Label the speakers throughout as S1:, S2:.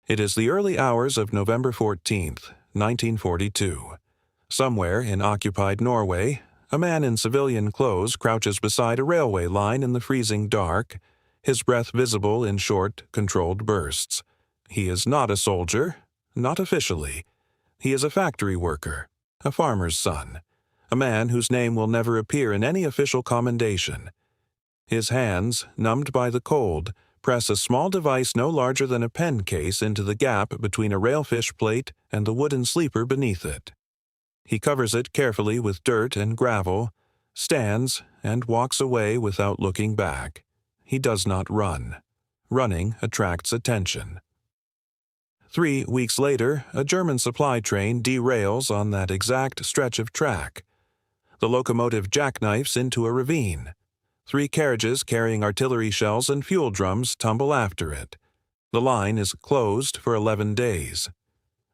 S1: It is the early hours of November 14th, 1942. Somewhere in occupied Norway, a man in civilian clothes crouches beside a railway line in the freezing dark, his breath visible in short, controlled bursts. He is not a soldier, not officially. He is a factory worker, a farmer's son, a man whose name will never appear in any official commendation. His hands, numbed by the cold, press a small device no larger than a pen case into the gap between a railfish plate and the wooden sleeper beneath it. He covers it carefully with dirt and gravel, stands, and walks away without looking back. He does not run. Running attracts attention. 3 weeks later, a German supply train derails on that exact stretch of track. The locomotive jackknifes into a ravine. 3 carriages carrying artillery shells and fuel drums tumble after it. The line is closed for 11 days.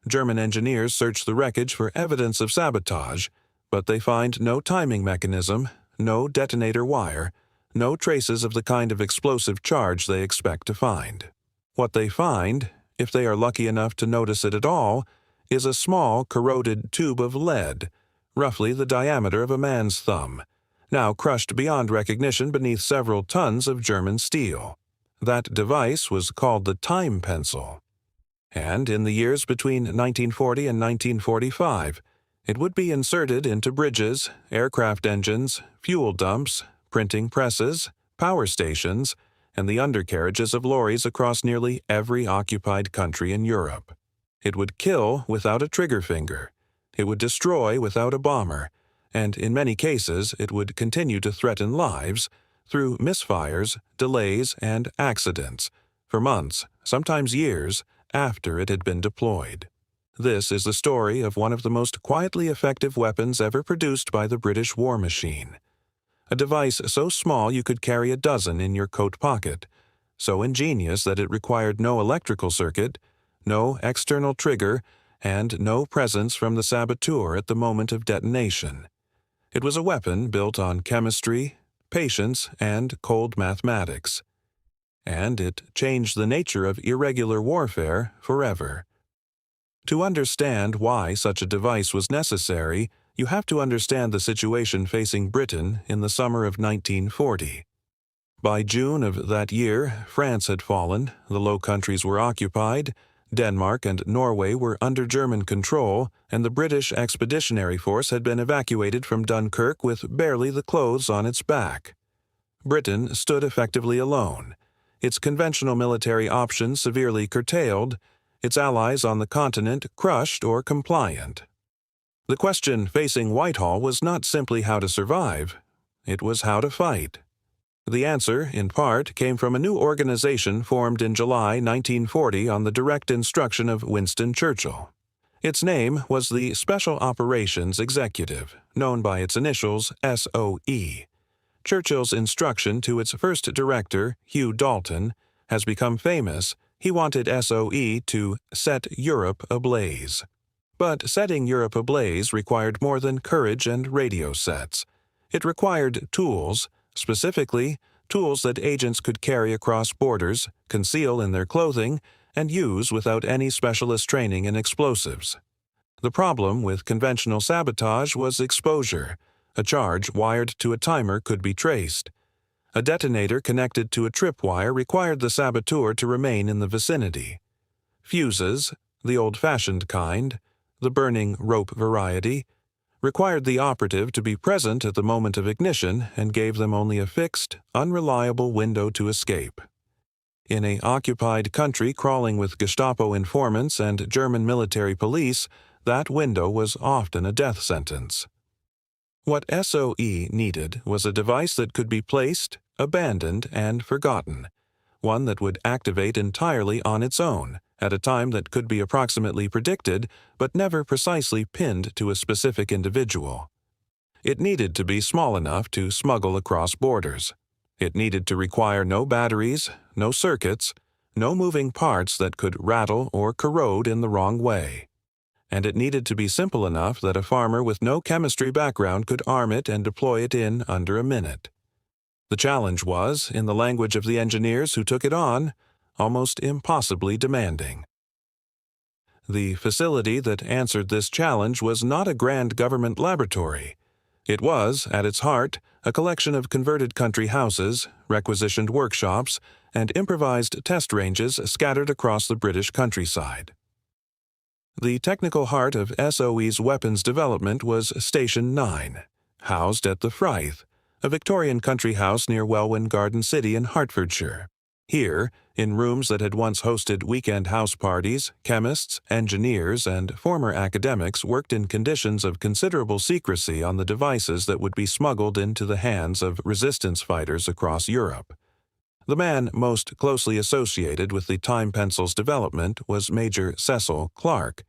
S1: German engineers search the wreckage for evidence of sabotage, but they find no timing mechanism, no detonator wire, no traces of the kind of explosive charge they expect to find. What they find, if they are lucky enough to notice it at all, is a small, corroded tube of lead, roughly the diameter of a man's thumb, now crushed beyond recognition beneath several tons of German steel. That device was called the time pencil. And in the years between 1940 and 1945, it would be inserted into bridges, aircraft engines, fuel dumps, printing presses, power stations, and the undercarriages of lorries across nearly every occupied country in Europe. It would kill without a trigger finger. It would destroy without a bomber, and in many cases it would continue to threaten lives through misfires, delays, and accidents for months, sometimes years, after it had been deployed. This is the story of one of the most quietly effective weapons ever produced by the British war machine. A device so small you could carry a dozen in your coat pocket, so ingenious that it required no electrical circuit, no external trigger, and no presence from the saboteur at the moment of detonation. It was a weapon built on chemistry, patience, and cold mathematics. And it changed the nature of irregular warfare forever. To understand why such a device was necessary, you have to understand the situation facing Britain in the summer of 1940. By June of that year, France had fallen, the Low Countries were occupied, Denmark and Norway were under German control, and the British Expeditionary Force had been evacuated from Dunkirk with barely the clothes on its back. Britain stood effectively alone, its conventional military options severely curtailed, its allies on the continent crushed or compliant. The question facing Whitehall was not simply how to survive, it was how to fight. The answer, in part, came from a new organization formed in July 1940 on the direct instruction of Winston Churchill. Its name was the Special Operations Executive, known by its initials SOE. Churchill's instruction to its first director, Hugh Dalton, has become famous. He wanted SOE to set Europe ablaze. But setting Europe ablaze required more than courage and radio sets. It required tools, specifically tools that agents could carry across borders, conceal in their clothing, and use without any specialist training in explosives. The problem with conventional sabotage was exposure. A charge wired to a timer could be traced. A detonator connected to a tripwire required the saboteur to remain in the vicinity. Fuses, the old-fashioned kind, the burning rope variety, required the operative to be present at the moment of ignition and gave them only a fixed, unreliable window to escape. In an occupied country crawling with Gestapo informants and German military police, that window was often a death sentence. What SOE needed was a device that could be placed, abandoned, and forgotten, one that would activate entirely on its own, at a time that could be approximately predicted but never precisely pinned to a specific individual. It needed to be small enough to smuggle across borders. It needed to require no batteries, no circuits, no moving parts that could rattle or corrode in the wrong way. And it needed to be simple enough that a farmer with no chemistry background could arm it and deploy it in under a minute. The challenge was, in the language of the engineers who took it on, almost impossibly demanding. The facility that answered this challenge was not a grand government laboratory. It was, at its heart, a collection of converted country houses, requisitioned workshops, and improvised test ranges scattered across the British countryside. The technical heart of SOE's weapons development was Station 9, housed at the Fryth, a Victorian country house near Welwyn Garden City in Hertfordshire. Here, in rooms that had once hosted weekend house parties, chemists, engineers, and former academics worked in conditions of considerable secrecy on the devices that would be smuggled into the hands of resistance fighters across Europe. The man most closely associated with the time pencil's development was Major Cecil Clarke,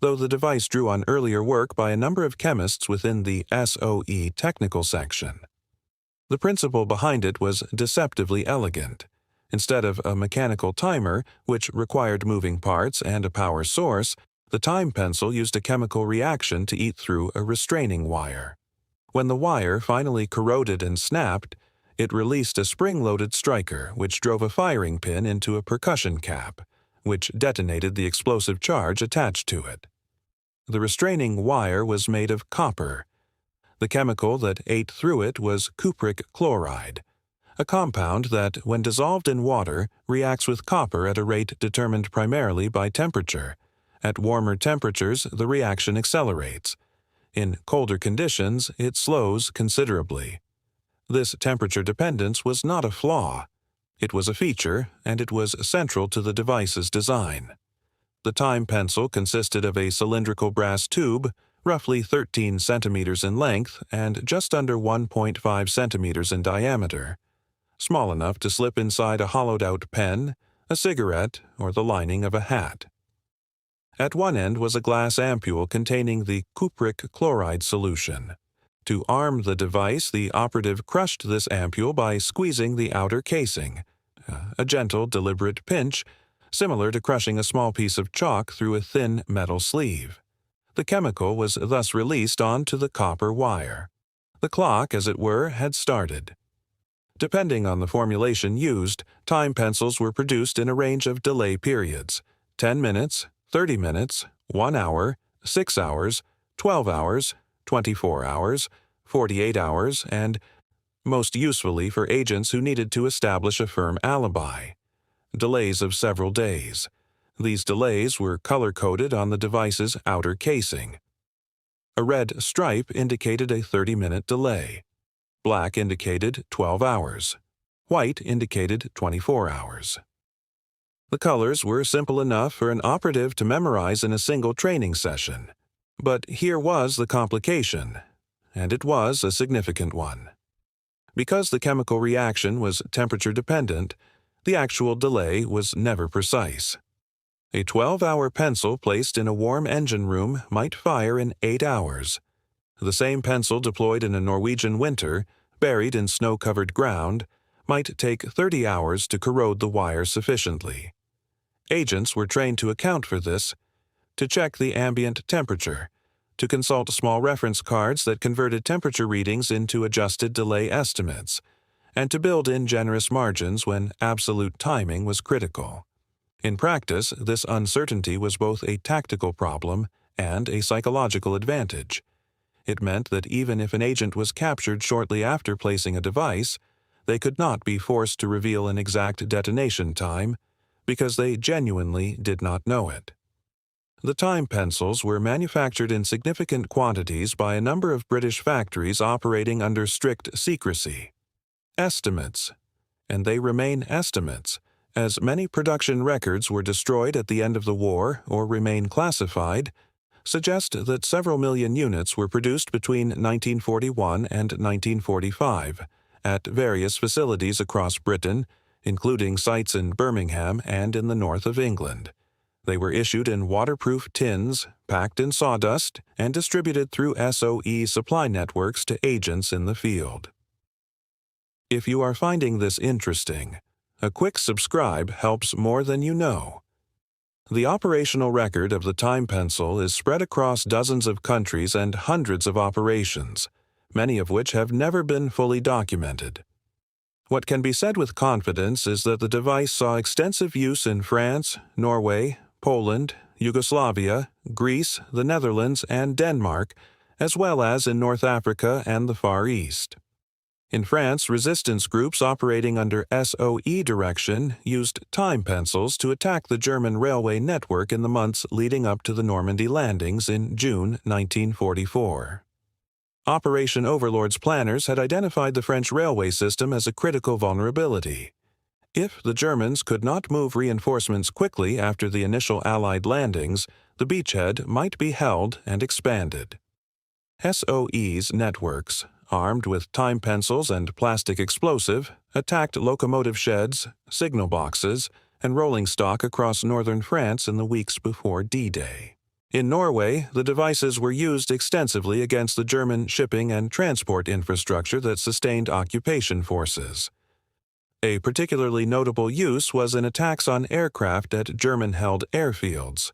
S1: though the device drew on earlier work by a number of chemists within the SOE technical section. The principle behind it was deceptively elegant. Instead of a mechanical timer, which required moving parts and a power source, the time pencil used a chemical reaction to eat through a restraining wire. When the wire finally corroded and snapped, it released a spring-loaded striker which drove a firing pin into a percussion cap, which detonated the explosive charge attached to it. The restraining wire was made of copper. The chemical that ate through it was cupric chloride, a compound that, when dissolved in water, reacts with copper at a rate determined primarily by temperature. At warmer temperatures, the reaction accelerates. In colder conditions, it slows considerably. This temperature dependence was not a flaw. It was a feature, and it was central to the device's design. The time pencil consisted of a cylindrical brass tube, roughly 13 centimeters in length and just under 1.5 centimeters in diameter, small enough to slip inside a hollowed-out pen, a cigarette, or the lining of a hat. At one end was a glass ampule containing the cupric chloride solution. To arm the device, the operative crushed this ampule by squeezing the outer casing, a gentle, deliberate pinch, similar to crushing a small piece of chalk through a thin metal sleeve. The chemical was thus released onto the copper wire. The clock, as it were, had started. Depending on the formulation used, time pencils were produced in a range of delay periods: 10 minutes, 30 minutes, 1 hour, 6 hours, 12 hours, 24 hours, 48 hours, and, most usefully for agents who needed to establish a firm alibi, delays of several days. These delays were color-coded on the device's outer casing. A red stripe indicated a 30-minute delay. Black indicated 12 hours. White indicated 24 hours. The colors were simple enough for an operative to memorize in a single training session. But here was the complication, and it was a significant one. Because the chemical reaction was temperature-dependent, the actual delay was never precise. A 12-hour pencil placed in a warm engine room might fire in 8 hours. The same pencil deployed in a Norwegian winter, buried in snow-covered ground, might take 30 hours to corrode the wire sufficiently. Agents were trained to account for this, to check the ambient temperature, to consult small reference cards that converted temperature readings into adjusted delay estimates, and to build in generous margins when absolute timing was critical. In practice, this uncertainty was both a tactical problem and a psychological advantage. It meant that even if an agent was captured shortly after placing a device, they could not be forced to reveal an exact detonation time because they genuinely did not know it. The time pencils were manufactured in significant quantities by a number of British factories operating under strict secrecy. Estimates, and they remain estimates, as many production records were destroyed at the end of the war or remain classified, suggest that several million units were produced between 1941 and 1945 at various facilities across Britain, including sites in Birmingham and in the north of England. They were issued in waterproof tins, packed in sawdust, and distributed through SOE supply networks to agents in the field. If you are finding this interesting, a quick subscribe helps more than you know. The operational record of the time pencil is spread across dozens of countries and hundreds of operations, many of which have never been fully documented. What can be said with confidence is that the device saw extensive use in France, Norway, Poland, Yugoslavia, Greece, the Netherlands, and Denmark, as well as in North Africa and the Far East. In France, resistance groups operating under SOE direction used time pencils to attack the German railway network in the months leading up to the Normandy landings in June 1944. Operation Overlord's planners had identified the French railway system as a critical vulnerability. If the Germans could not move reinforcements quickly after the initial Allied landings, the beachhead might be held and expanded. SOE's networks, armed with time pencils and plastic explosive, attacked locomotive sheds, signal boxes, and rolling stock across northern France in the weeks before D-Day. In Norway, the devices were used extensively against the German shipping and transport infrastructure that sustained occupation forces. A particularly notable use was in attacks on aircraft at German-held airfields.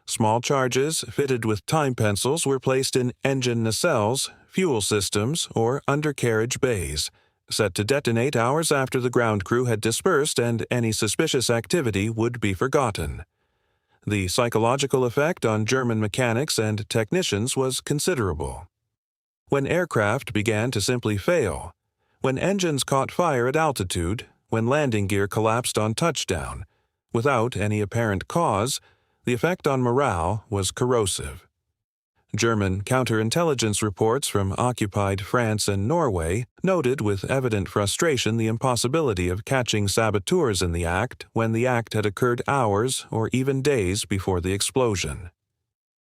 S1: Small charges fitted with time pencils were placed in engine nacelles, fuel systems, or undercarriage bays, set to detonate hours after the ground crew had dispersed and any suspicious activity would be forgotten. The psychological effect on German mechanics and technicians was considerable. When aircraft began to simply fail, when engines caught fire at altitude, when landing gear collapsed on touchdown, without any apparent cause, the effect on morale was corrosive. German counterintelligence reports from occupied France and Norway noted with evident frustration the impossibility of catching saboteurs in the act when the act had occurred hours or even days before the explosion.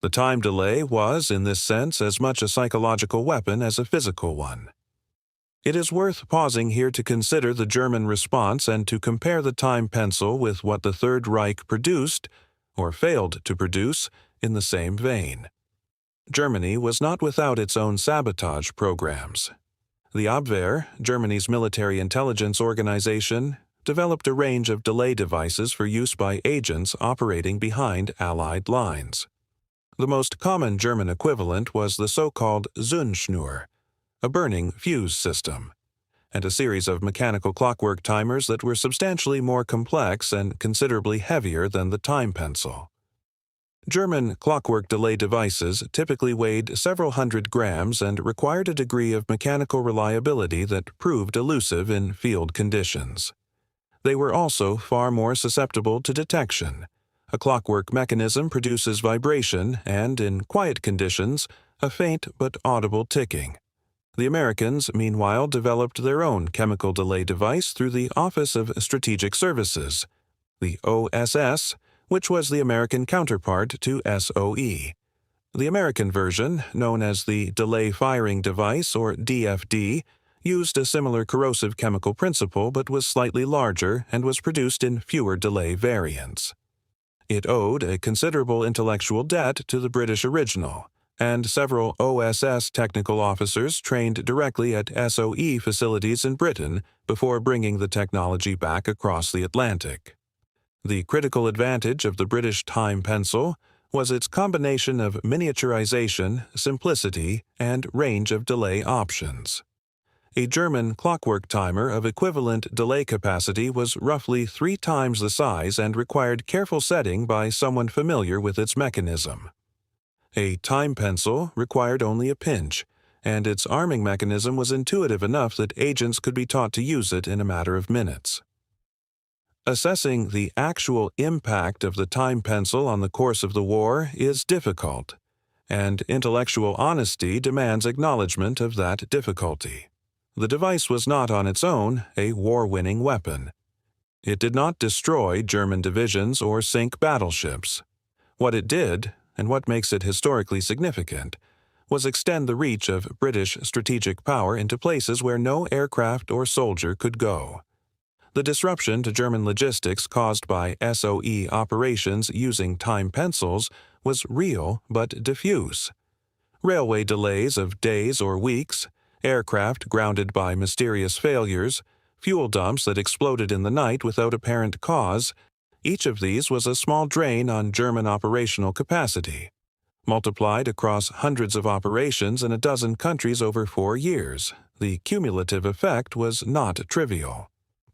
S1: The time delay was, in this sense, as much a psychological weapon as a physical one. It is worth pausing here to consider the German response and to compare the time pencil with what the Third Reich produced, or failed to produce, in the same vein. Germany was not without its own sabotage programs. The Abwehr, Germany's military intelligence organization, developed a range of delay devices for use by agents operating behind Allied lines. The most common German equivalent was the so-called Zündschnur, a burning fuse system, and a series of mechanical clockwork timers that were substantially more complex and considerably heavier than the time pencil. German clockwork delay devices typically weighed several hundred grams and required a degree of mechanical reliability that proved elusive in field conditions. They were also far more susceptible to detection. A clockwork mechanism produces vibration and, in quiet conditions, a faint but audible ticking. The Americans, meanwhile, developed their own chemical delay device through the Office of Strategic Services, the OSS, which was the American counterpart to SOE. The American version, known as the Delay Firing Device, or DFD, used a similar corrosive chemical principle but was slightly larger and was produced in fewer delay variants. It owed a considerable intellectual debt to the British original, and several OSS technical officers trained directly at SOE facilities in Britain before bringing the technology back across the Atlantic. The critical advantage of the British time pencil was its combination of miniaturization, simplicity, and range of delay options. A German clockwork timer of equivalent delay capacity was roughly 3 times the size and required careful setting by someone familiar with its mechanism. A time pencil required only a pinch, and its arming mechanism was intuitive enough that agents could be taught to use it in a matter of minutes. Assessing the actual impact of the time pencil on the course of the war is difficult, and intellectual honesty demands acknowledgement of that difficulty. The device was not on its own a war-winning weapon. It did not destroy German divisions or sink battleships. What it did, and what makes it historically significant, was extend the reach of British strategic power into places where no aircraft or soldier could go. The disruption to German logistics caused by SOE operations using time pencils was real but diffuse. Railway delays of days or weeks, aircraft grounded by mysterious failures, fuel dumps that exploded in the night without apparent cause, each of these was a small drain on German operational capacity. Multiplied across hundreds of operations in a dozen countries over 4 years, the cumulative effect was not trivial.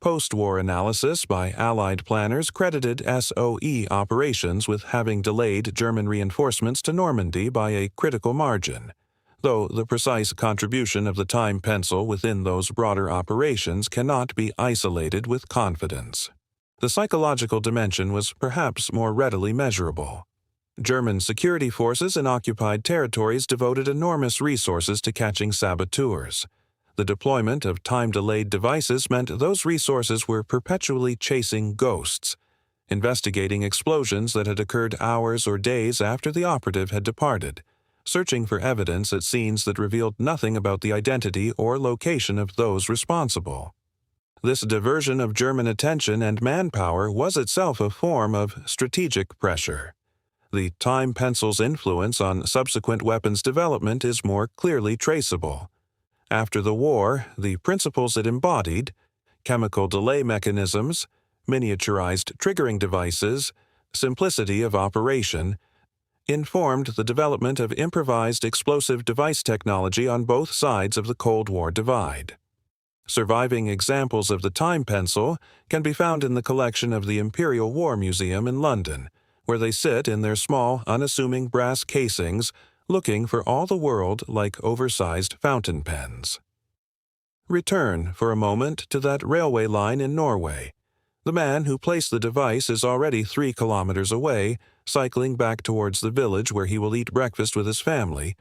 S1: Post-war analysis by Allied planners credited SOE operations with having delayed German reinforcements to Normandy by a critical margin, though the precise contribution of the time pencil within those broader operations cannot be isolated with confidence. The psychological dimension was perhaps more readily measurable. German security forces in occupied territories devoted enormous resources to catching saboteurs. The deployment of time-delayed devices meant those resources were perpetually chasing ghosts, investigating explosions that had occurred hours or days after the operative had departed, searching for evidence at scenes that revealed nothing about the identity or location of those responsible. This diversion of German attention and manpower was itself a form of strategic pressure. The time pencil's influence on subsequent weapons development is more clearly traceable. After the war, the principles it embodied, chemical delay mechanisms, miniaturized triggering devices, simplicity of operation, informed the development of improvised explosive device technology on both sides of the Cold War divide. Surviving examples of the time pencil can be found in the collection of the Imperial War Museum in London, where they sit in their small, unassuming brass casings, looking for all the world like oversized fountain pens. Return for a moment to that railway line in Norway. The man who placed the device is already 3 kilometers away, cycling back towards the village where he will eat breakfast with his family,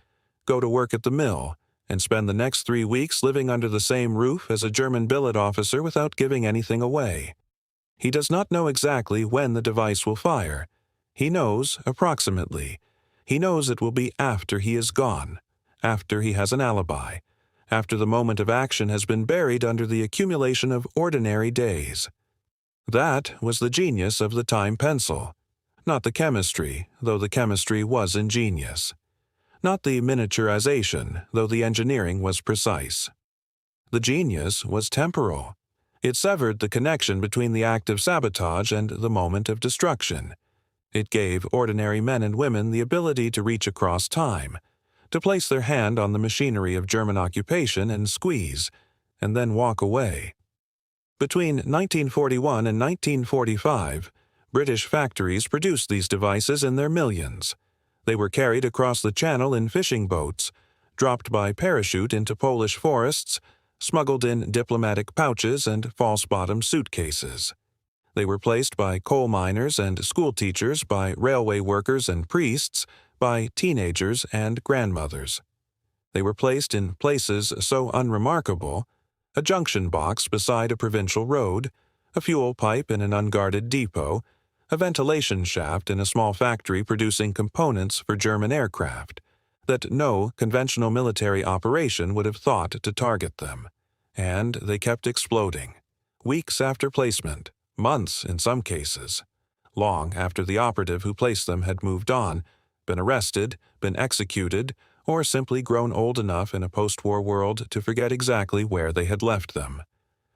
S1: go to work at the mill, and spend the next 3 weeks living under the same roof as a German billet officer without giving anything away. He does not know exactly when the device will fire. He knows approximately. He knows it will be after he is gone, after he has an alibi, after the moment of action has been buried under the accumulation of ordinary days. That was the genius of the time pencil. Not the chemistry, though the chemistry was ingenious. Not the miniaturization, though the engineering was precise. The genius was temporal. It severed the connection between the act of sabotage and the moment of destruction. It gave ordinary men and women the ability to reach across time, to place their hand on the machinery of German occupation and squeeze, and then walk away. Between 1941 and 1945, British factories produced these devices in their millions. They were carried across the channel in fishing boats, dropped by parachute into Polish forests, smuggled in diplomatic pouches and false-bottom suitcases. They were placed by coal miners and schoolteachers, by railway workers and priests, by teenagers and grandmothers. They were placed in places so unremarkable: a junction box beside a provincial road, a fuel pipe in an unguarded depot, a ventilation shaft in a small factory producing components for German aircraft, that no conventional military operation would have thought to target them. And they kept exploding, weeks after placement, months in some cases, long after the operative who placed them had moved on, been arrested, been executed, or simply grown old enough in a post-war world to forget exactly where they had left them.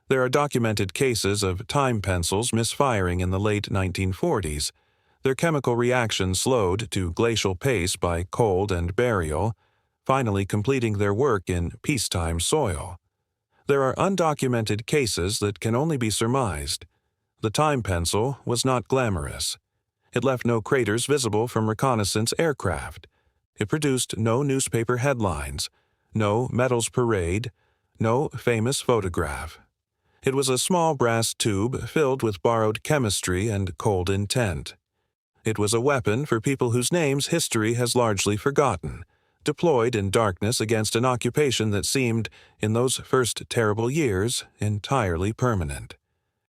S1: There are documented cases of time pencils misfiring in the late 1940s, their chemical reaction slowed to glacial pace by cold and burial, finally completing their work in peacetime soil. There are undocumented cases that can only be surmised. The time pencil was not glamorous. It left no craters visible from reconnaissance aircraft. It produced no newspaper headlines, no medals parade, no famous photograph. It was a small brass tube filled with borrowed chemistry and cold intent. It was a weapon for people whose names history has largely forgotten, deployed in darkness against an occupation that seemed, in those first terrible years, entirely permanent.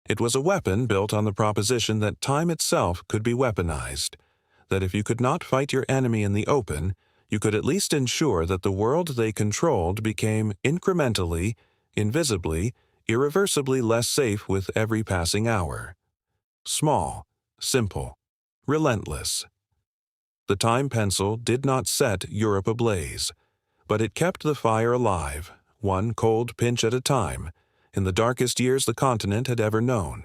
S1: It was a weapon built on the proposition that time itself could be weaponized, that if you could not fight your enemy in the open, you could at least ensure that the world they controlled became incrementally, invisibly, irreversibly less safe with every passing hour. Small, simple, relentless. The time pencil did not set Europe ablaze, but it kept the fire alive, one cold pinch at a time, in the darkest years the continent had ever known.